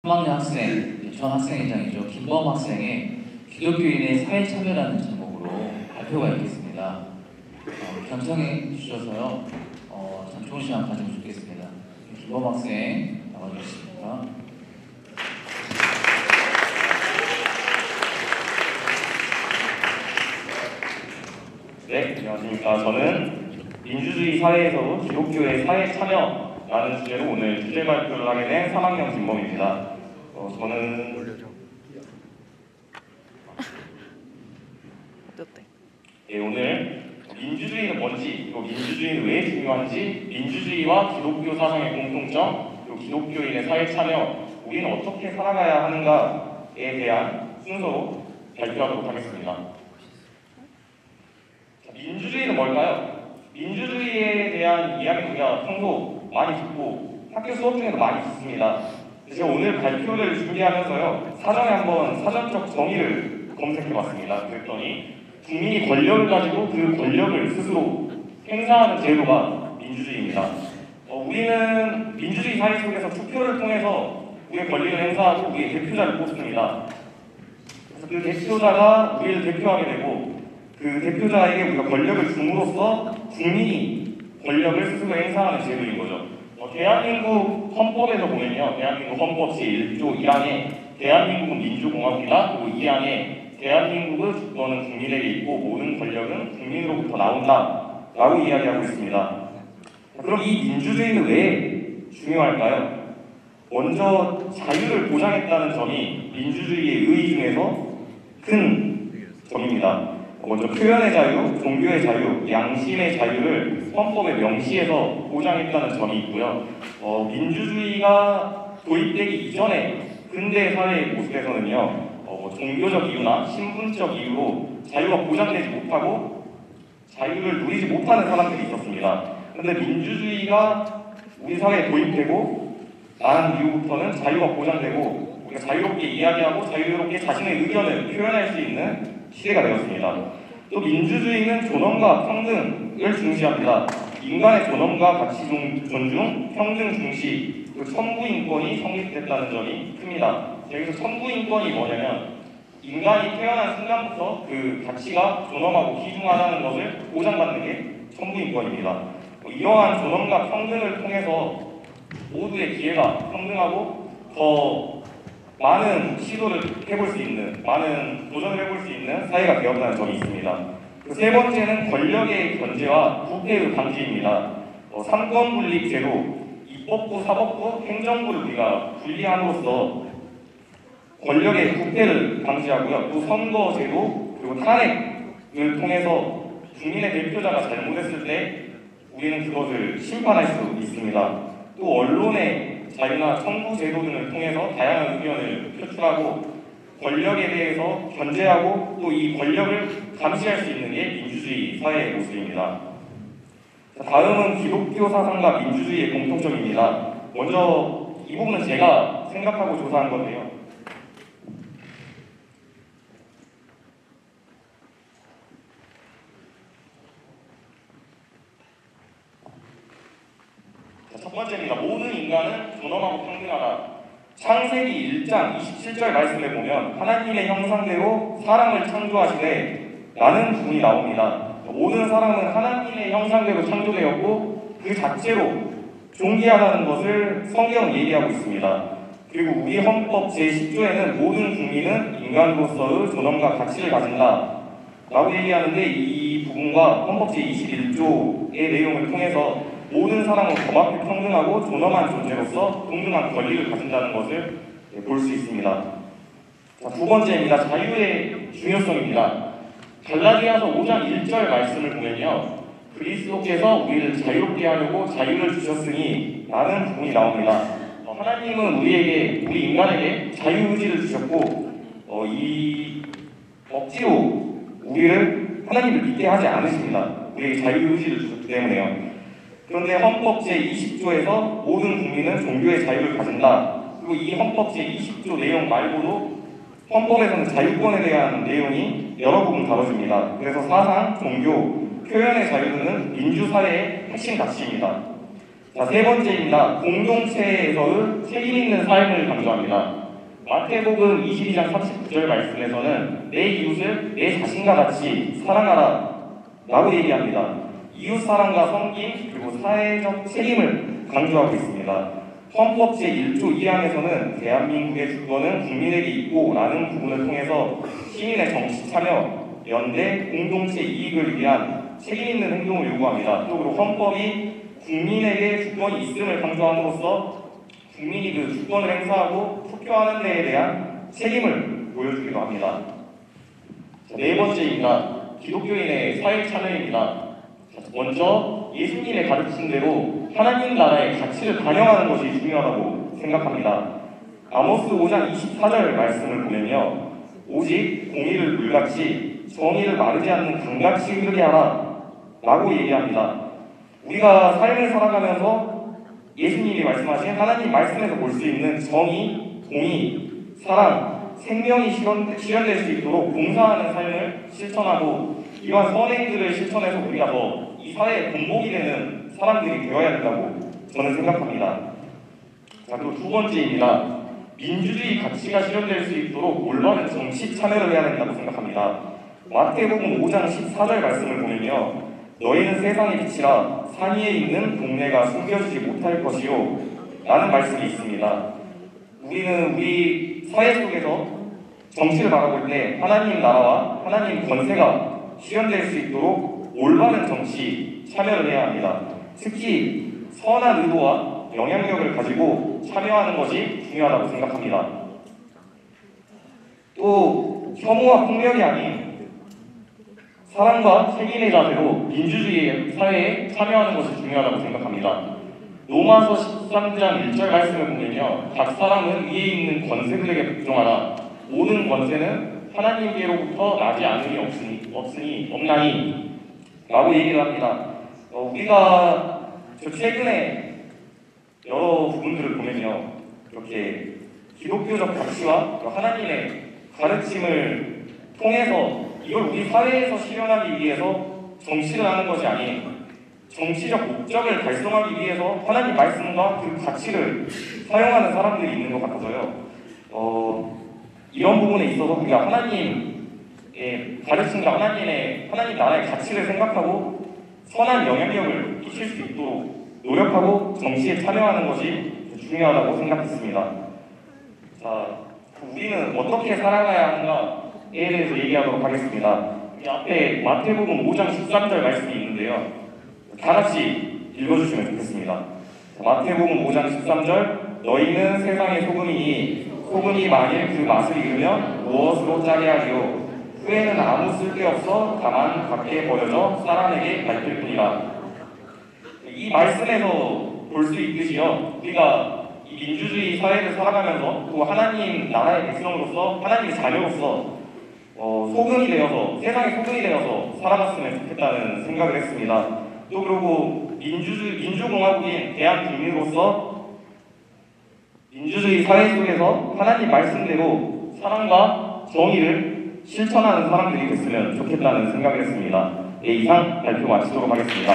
3학년 학생, 전 학생회장이죠. 김범 학생의 기독교인의 사회참여라는 제목으로 발표가 있겠습니다. 경청해 주셔서요. 참 좋은 시간 가지면 좋겠습니다. 김범 학생 나와주시겠습니다. 네, 안녕하십니까. 저는 민주주의 사회에서 기독교의 사회 참여라는 주제로 오늘 주제 발표를 하게 된 3학년 김범입니다. 저는 네, 오늘 민주주의는 뭔지, 또 민주주의는 왜 중요한지, 민주주의와 기독교 사상의 공통점, 또 기독교인의 사회 참여, 우리는 어떻게 살아가야 하는가에 대한 순서로 발표하도록 하겠습니다. 민주주의는 뭘까요? 민주주의에 대한 이야기는 우리가 평소 많이 듣고 학교 수업 중에도 많이 듣습니다. 제가 오늘 발표를 준비하면서요, 사전에 한번 사전적 정의를 검색해봤습니다. 그랬더니 국민이 권력을 가지고 그 권력을 스스로 행사하는 제도가 민주주의입니다. 우리는 민주주의 사회 속에서 투표를 통해서 우리의 권리를 행사하고 우리의 대표자를 뽑습니다. 그래서 그 대표자가 우리를 대표하게 되고 그 대표자에게 우리가 권력을 줌으로써 국민이 권력을 스스로 행사하는 제도인 거죠. 대한민국 헌법에서 보면요, 대한민국 헌법 제1조 1항에 대한민국은 민주공화국이다. 그리고 2항에 대한민국의 주권은 국민에게 있고 모든 권력은 국민으로부터 나온다 라고 이야기하고 있습니다. 그럼 이 민주주의는 왜 중요할까요? 먼저 자유를 보장했다는 점이 민주주의의 의의 중에서 큰 점입니다. 먼저 표현의 자유, 종교의 자유, 양심의 자유를 헌법에 명시해서 보장했다는 점이 있고요. 민주주의가 도입되기 이전에 근대 사회의 모습에서는요, 종교적 이유나 신분적 이유로 자유가 보장되지 못하고 자유를 누리지 못하는 사람들이 있었습니다. 그런데 민주주의가 우리 사회에 도입되고 난 이후부터는 자유가 보장되고 우리가 자유롭게 이야기하고 자유롭게 자신의 의견을 표현할 수 있는 시대가 되었습니다. 또 민주주의는 존엄과 평등을 중시합니다. 인간의 존엄과 가치 존중, 평등 중시, 그 선구인권이 성립됐다는 점이 큽니다. 여기서 선구인권이 뭐냐면 인간이 태어난 순간부터 그 가치가 존엄하고 귀중하다는 것을 보장받는 게 선구인권입니다. 이러한 존엄과 평등을 통해서 모두의 기회가 평등하고 더 많은 시도를 해볼 수 있는, 많은 도전을 해볼 수 있는 사회가 되었다는 점이 있습니다. 세 번째는 권력의 견제와 부패의 방지입니다. 삼권분립 제도, 입법부, 사법부, 행정부를 우리가 분리함으로써 권력의 부패를 방지하고요. 또 선거 제도, 그리고 탄핵을 통해서 국민의 대표자가 잘못했을 때 우리는 그것을 심판할 수 있습니다. 또 언론의 자유나 청구 제도 등을 통해서 다양한 의견을 표출하고 권력에 대해서 견제하고 또 이 권력을 감시할 수 있는 게 민주주의 사회의 모습입니다. 다음은 기독교 사상과 민주주의의 공통점입니다. 먼저 이 부분은 제가 생각하고 조사한 건데요. 첫 번째입니다. 모든 인간은 존엄하고 평등하다. 창세기 1장 27절 말씀에 보면 하나님의 형상대로 사람을 창조하시되 라는 부분이 나옵니다. 모든 사람은 하나님의 형상대로 창조되었고 그 자체로 존귀하다는 것을 성경은 얘기하고 있습니다. 그리고 우리 헌법 제10조에는 모든 국민은 인간으로서의 존엄과 가치를 가진다 라고 얘기하는데 이 부분과 헌법 제21조의 내용을 통해서 모든 사람은 법앞에 평등하고 존엄한 존재로서 동등한 권리를 가진다는 것을 볼 수 있습니다. 두 번째입니다. 자유의 중요성입니다. 갈라디아서 5장 1절 말씀을 보면요, 그리스도께서 우리를 자유롭게 하려고 자유를 주셨으니 라는 부분이 나옵니다. 하나님은 우리 인간에게 자유의지를 주셨고 이 억지로 우리를 하나님을 믿게 하지 않으십니다. 우리에게 자유의지를 주셨기 때문에요. 그런데 헌법 제20조에서 모든 국민은 종교의 자유를 가진다. 그리고 이 헌법 제20조 내용 말고도 헌법에서는 자유권에 대한 내용이 여러 부분 다뤄집니다. 그래서 사상, 종교, 표현의 자유는 민주사회의 핵심 가치입니다. 자, 세 번째입니다. 공동체에서의 책임 있는 삶을 강조합니다. 마태복음 22장 39절 말씀에서는 내 이웃을 내 자신과 같이 사랑하라 라고 얘기합니다. 이웃 사랑과 섬김 그리고 사회적 책임을 강조하고 있습니다. 헌법 제1조 2항에서는 대한민국의 주권은 국민에게 있고 라는 부분을 통해서 시민의 정치 참여, 연대, 공동체 이익을 위한 책임 있는 행동을 요구합니다. 또 그리고 헌법이 국민에게 주권이 있음을 강조함으로써 국민이 그 주권을 행사하고 투표하는 데에 대한 책임을 보여주기도 합니다. 자, 네 번째입니다. 기독교인의 사회 참여입니다. 먼저 예수님의 가르친 대로 하나님 나라의 가치를 반영하는 것이 중요하다고 생각합니다. 아모스 5장 24절 말씀을 보면요. 오직 공의를 물같이 정의를 마르지 않는 강같이 흐르게 하라 라고 얘기합니다. 우리가 삶을 살아가면서 예수님이 말씀하신 하나님 말씀에서 볼 수 있는 정의, 공의, 사랑, 생명이 실현될 수 있도록 봉사하는 삶을 실천하고 이러한 선행들을 실천해서 우리가 더 이 사회의 본보기 되는 사람들이 되어야 된다고 저는 생각합니다. 자, 또 두 번째입니다. 민주주의 가치가 실현될 수 있도록 올바른 정치 참여를 해야 된다고 생각합니다. 마태복음 5장 14절 말씀을 보면요. 너희는 세상의 빛이라 산 위에 있는 동네가 숨겨지지 못할 것이요 라는 말씀이 있습니다. 우리는 우리 사회 속에서 정치를 바라볼 때 하나님 나라와 하나님 권세가 실현될 수 있도록 올바른 정치 참여를 해야 합니다. 특히 선한 의도와 영향력을 가지고 참여하는 것이 중요하다고 생각합니다. 또 혐오와 폭력이 아닌 사랑과 책임의 자세로 민주주의 사회에 참여하는 것이 중요하다고 생각합니다. 로마서 13장 1절 말씀을 보면요. 각 사람은 위에 있는 권세들에게 복종하라. 모든 권세는 하나님께로부터 나지 않음이 없나니 라고 얘기를 합니다. 우리가 최근에 여러 부분들을 보면요. 이렇게 기독교적 가치와 하나님의 가르침을 통해서 이걸 우리 사회에서 실현하기 위해서 정치를 하는 것이 아닌 정치적 목적을 달성하기 위해서 하나님 말씀과 그 가치를 사용하는 사람들이 있는 것 같아서요. 이런 부분에 있어서 우리가 하나님의 가르침과 하나님 나라의 가치를 생각하고 선한 영향력을 끼칠 수 있도록 노력하고 정치에 참여하는 것이 중요하다고 생각했습니다. 자, 우리는 어떻게 살아가야 하는가에 대해서 얘기하도록 하겠습니다. 이 앞에 마태복음 5장 13절 말씀이 있는데요. 다 같이 읽어주시면 좋겠습니다. 마태복음 5장 13절 너희는 세상의 소금이니 소금이 만일 그 맛을 잃으면 무엇으로 짜게 하리요 후에는 아무 쓸데없어 다만 밖에 버려져 사람에게 밟힐 뿐이라. 이 말씀에서 볼 수 있듯이요. 우리가 이 민주주의 사회를 살아가면서 또 하나님 나라의 백성으로서 하나님의 자녀로서 소금이 되어서 세상의 소금이 되어서 살아갔으면 좋겠다는 생각을 했습니다. 또 그리고 민주공화국인 대한국민으로서 민주주의 사회 속에서 하나님 말씀대로 사랑과 정의를 실천하는 사람들이 됐으면 좋겠다는 생각을 했습니다. 이상 발표 마치도록 하겠습니다.